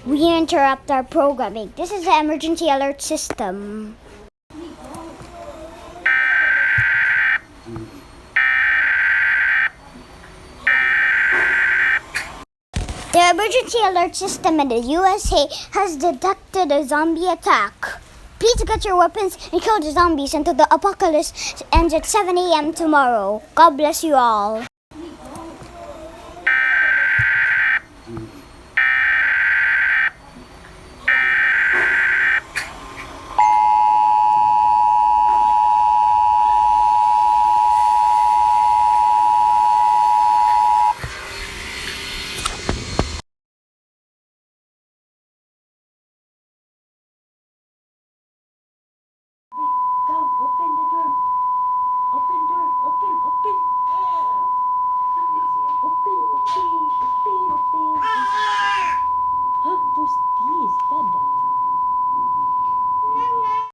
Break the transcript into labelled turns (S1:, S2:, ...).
S1: We interrupt our programming. This is the emergency alert system. The emergency alert system in the USA has detected a zombie attack. Please get your weapons and kill the zombies until the apocalypse ends at 7 a.m. tomorrow. God bless you all.